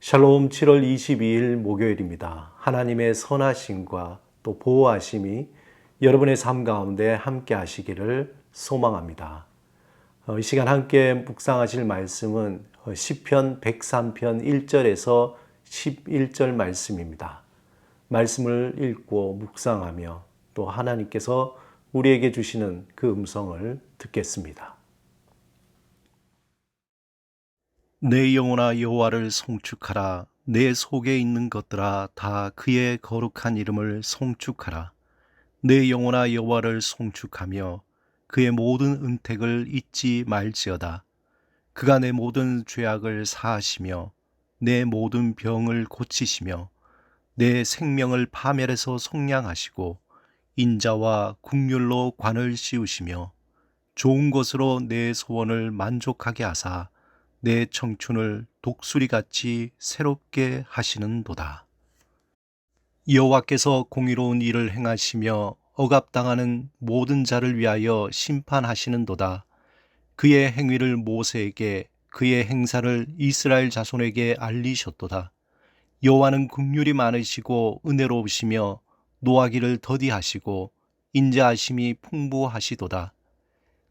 샬롬 7월 22일 목요일입니다. 하나님의 선하심과 또 보호하심이 여러분의 삶 가운데 함께 하시기를 소망합니다. 이 시간 함께 묵상하실 말씀은 시편 103편 1절에서 11절 말씀입니다. 말씀을 읽고 묵상하며 또 하나님께서 우리에게 주시는 그 음성을 듣겠습니다. 내 영혼아 여호와를 송축하라. 내 속에 있는 것들아 다 그의 거룩한 이름을 송축하라. 내 영혼아 여호와를 송축하며 그의 모든 은택을 잊지 말지어다. 그가 내 모든 죄악을 사하시며 내 모든 병을 고치시며 내 생명을 파멸에서 속량하시고 인자와 국률로 관을 씌우시며 좋은 것으로 내 소원을 만족하게 하사 내 청춘을 독수리같이 새롭게 하시는도다. 여호와께서 공의로운 일을 행하시며 억압당하는 모든 자를 위하여 심판하시는도다. 그의 행위를 모세에게 그의 행사를 이스라엘 자손에게 알리셨도다. 여호와는 긍휼이 많으시고 은혜로우시며 노하기를 더디하시고 인자하심이 풍부하시도다.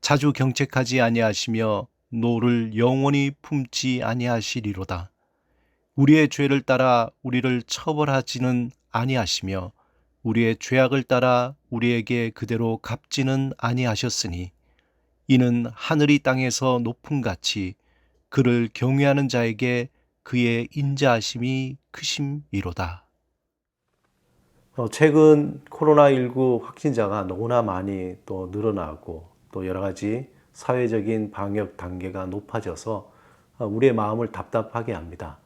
자주 경책하지 아니하시며 노를 영원히 품지 아니하시리로다. 우리의 죄를 따라 우리를 처벌하지는 아니하시며 우리의 죄악을 따라 우리에게 그대로 갚지는 아니하셨으니 이는 하늘이 땅에서 높음같이 그를 경외하는 자에게 그의 인자하심이 크심이로다. 최근 코로나19 확진자가 너무나 많이 또 늘어나고 또 여러 가지 사회적인 방역 단계가 높아져서 우리의 마음을 답답하게 합니다.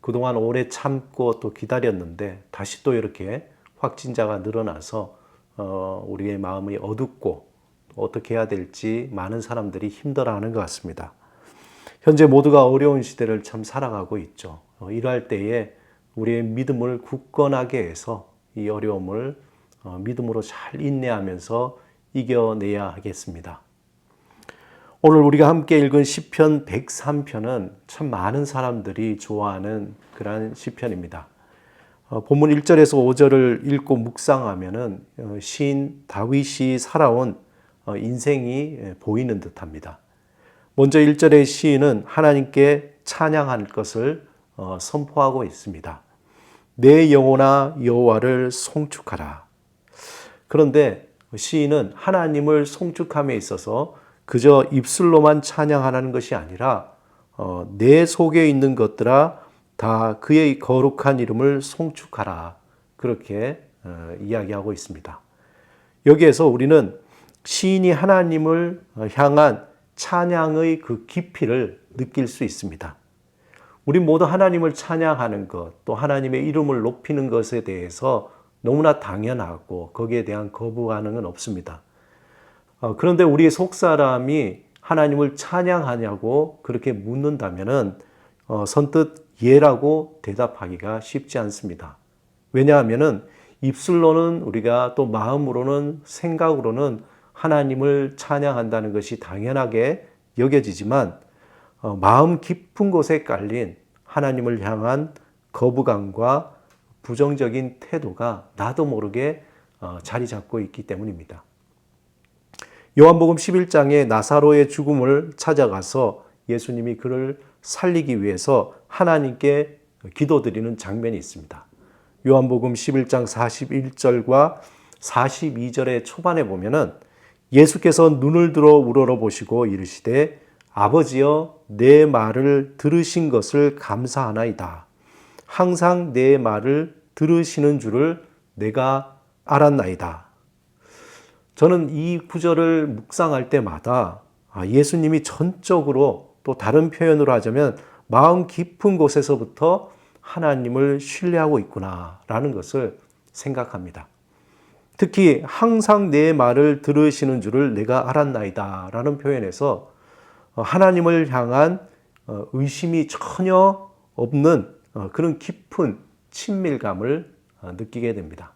그동안 오래 참고 또 기다렸는데 다시 또 이렇게 확진자가 늘어나서 우리의 마음이 어둡고 어떻게 해야 될지 많은 사람들이 힘들어하는 것 같습니다. 현재 모두가 어려운 시대를 참 살아가고 있죠. 이러할 때에 우리의 믿음을 굳건하게 해서 이 어려움을 믿음으로 잘 인내하면서 이겨내야 하겠습니다. 오늘 우리가 함께 읽은 시편 103편은 참 많은 사람들이 좋아하는 그러한 시편입니다. 본문 1절에서 5절을 읽고 묵상하면은 시인 다윗이 살아온 인생이 보이는 듯합니다. 먼저 1절의 시인은 하나님께 찬양할 것을 선포하고 있습니다. 내 영혼아 여호와를 송축하라. 그런데 시인은 하나님을 송축함에 있어서 그저 입술로만 찬양하라는 것이 아니라 내 속에 있는 것들아 다 그의 거룩한 이름을 송축하라. 그렇게 이야기하고 있습니다. 여기에서 우리는 시인이 하나님을 향한 찬양의 그 깊이를 느낄 수 있습니다. 우리 모두 하나님을 찬양하는 것, 또 하나님의 이름을 높이는 것에 대해서 너무나 당연하고 거기에 대한 거부 반응은 없습니다. 그런데 우리의 속사람이 하나님을 찬양하냐고 그렇게 묻는다면은 선뜻 예라고 대답하기가 쉽지 않습니다. 왜냐하면은 입술로는 우리가 또 마음으로는 생각으로는 하나님을 찬양한다는 것이 당연하게 여겨지지만 마음 깊은 곳에 깔린 하나님을 향한 거부감과 부정적인 태도가 나도 모르게 자리 잡고 있기 때문입니다. 요한복음 11장에 나사로의 죽음을 찾아가서 예수님이 그를 살리기 위해서 하나님께 기도드리는 장면이 있습니다. 요한복음 11장 41절과 42절의 초반에 보면은 예수께서 눈을 들어 우러러보시고 이르시되 아버지여 내 말을 들으신 것을 감사하나이다. 항상 내 말을 들으시는 줄을 내가 알았나이다. 저는 이 구절을 묵상할 때마다 예수님이 전적으로 또 다른 표현으로 하자면 마음 깊은 곳에서부터 하나님을 신뢰하고 있구나라는 것을 생각합니다. 특히 항상 내 말을 들으시는 줄을 내가 알았나이다 라는 표현에서 하나님을 향한 의심이 전혀 없는 그런 깊은 친밀감을 느끼게 됩니다.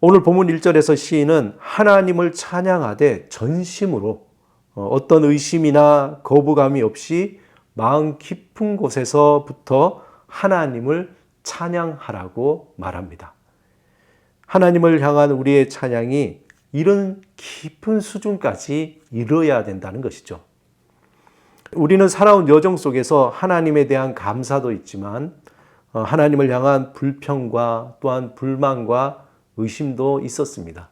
오늘 본문 1절에서 시인은 하나님을 찬양하되 전심으로 어떤 의심이나 거부감이 없이 마음 깊은 곳에서부터 하나님을 찬양하라고 말합니다. 하나님을 향한 우리의 찬양이 이런 깊은 수준까지 이르러야 된다는 것이죠. 우리는 살아온 여정 속에서 하나님에 대한 감사도 있지만 하나님을 향한 불평과 또한 불만과 의심도 있었습니다.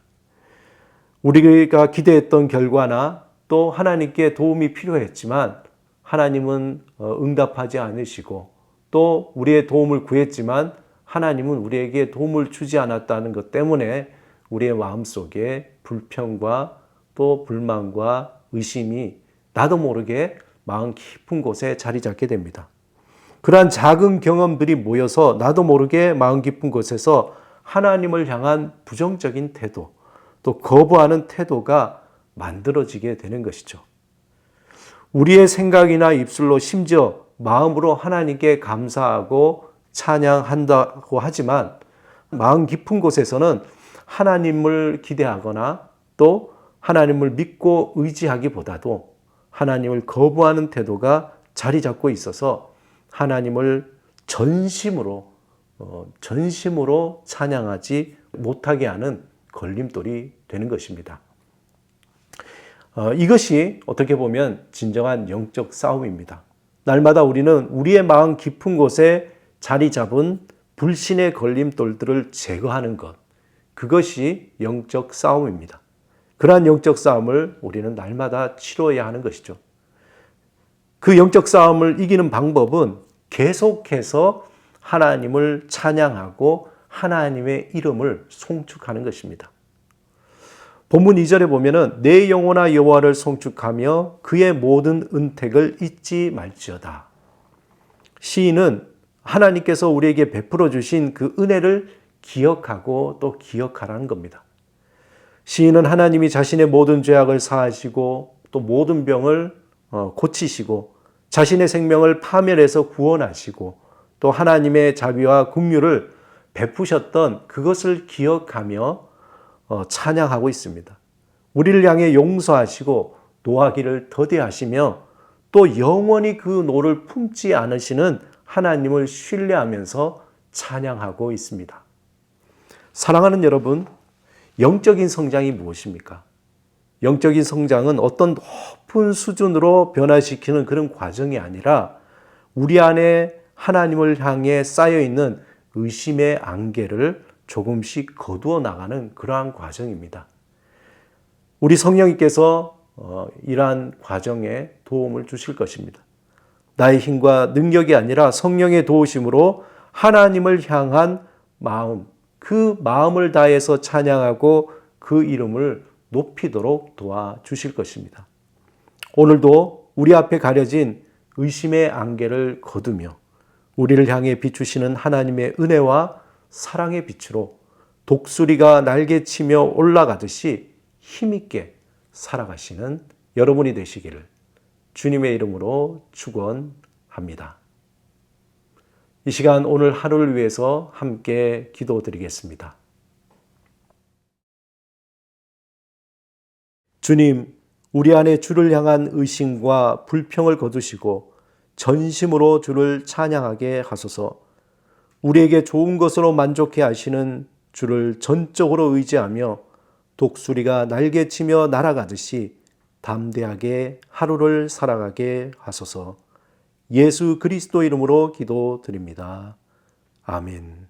우리가 기대했던 결과나 또 하나님께 도움이 필요했지만 하나님은 응답하지 않으시고 또 우리의 도움을 구했지만 하나님은 우리에게 도움을 주지 않았다는 것 때문에 우리의 마음속에 불평과 또 불만과 의심이 나도 모르게 마음 깊은 곳에 자리 잡게 됩니다. 그러한 작은 경험들이 모여서 나도 모르게 마음 깊은 곳에서 하나님을 향한 부정적인 태도, 또 거부하는 태도가 만들어지게 되는 것이죠. 우리의 생각이나 입술로 심지어 마음으로 하나님께 감사하고 찬양한다고 하지만 마음 깊은 곳에서는 하나님을 기대하거나 또 하나님을 믿고 의지하기보다도 하나님을 거부하는 태도가 자리 잡고 있어서 하나님을 전심으로 찬양하지 못하게 하는 걸림돌이 되는 것입니다. 이것이 어떻게 보면 진정한 영적 싸움입니다. 날마다 우리는 우리의 마음 깊은 곳에 자리 잡은 불신의 걸림돌들을 제거하는 것, 그것이 영적 싸움입니다. 그러한 영적 싸움을 우리는 날마다 치러야 하는 것이죠. 그 영적 싸움을 이기는 방법은 계속해서 하나님을 찬양하고 하나님의 이름을 송축하는 것입니다. 본문 2절에 보면은 내 영혼아 여호와를 송축하며 그의 모든 은택을 잊지 말지어다. 시인은 하나님께서 우리에게 베풀어 주신 그 은혜를 기억하고 또 기억하라는 겁니다. 시인은 하나님이 자신의 모든 죄악을 사하시고 또 모든 병을 고치시고 자신의 생명을 파멸해서 구원하시고 또 하나님의 자비와 긍휼을 베푸셨던 그것을 기억하며 찬양하고 있습니다. 우리를 향해 용서하시고 노하기를 더디하시며 또 영원히 그 노를 품지 않으시는 하나님을 신뢰하면서 찬양하고 있습니다. 사랑하는 여러분, 영적인 성장이 무엇입니까? 영적인 성장은 어떤 높은 수준으로 변화시키는 그런 과정이 아니라 우리 안에 하나님을 향해 쌓여있는 의심의 안개를 조금씩 거두어 나가는 그러한 과정입니다. 우리 성령님께서 이러한 과정에 도움을 주실 것입니다. 나의 힘과 능력이 아니라 성령의 도우심으로 하나님을 향한 마음, 그 마음을 다해서 찬양하고 그 이름을 높이도록 도와주실 것입니다. 오늘도 우리 앞에 가려진 의심의 안개를 거두며 우리를 향해 비추시는 하나님의 은혜와 사랑의 빛으로 독수리가 날개치며 올라가듯이 힘있게 살아가시는 여러분이 되시기를 주님의 이름으로 축원합니다. 이 시간 오늘 하루를 위해서 함께 기도드리겠습니다. 주님, 우리 안에 주를 향한 의심과 불평을 거두시고 전심으로 주를 찬양하게 하소서. 우리에게 좋은 것으로 만족해 하시는 주를 전적으로 의지하며 독수리가 날개치며 날아가듯이 담대하게 하루를 살아가게 하소서. 예수 그리스도 이름으로 기도드립니다. 아멘.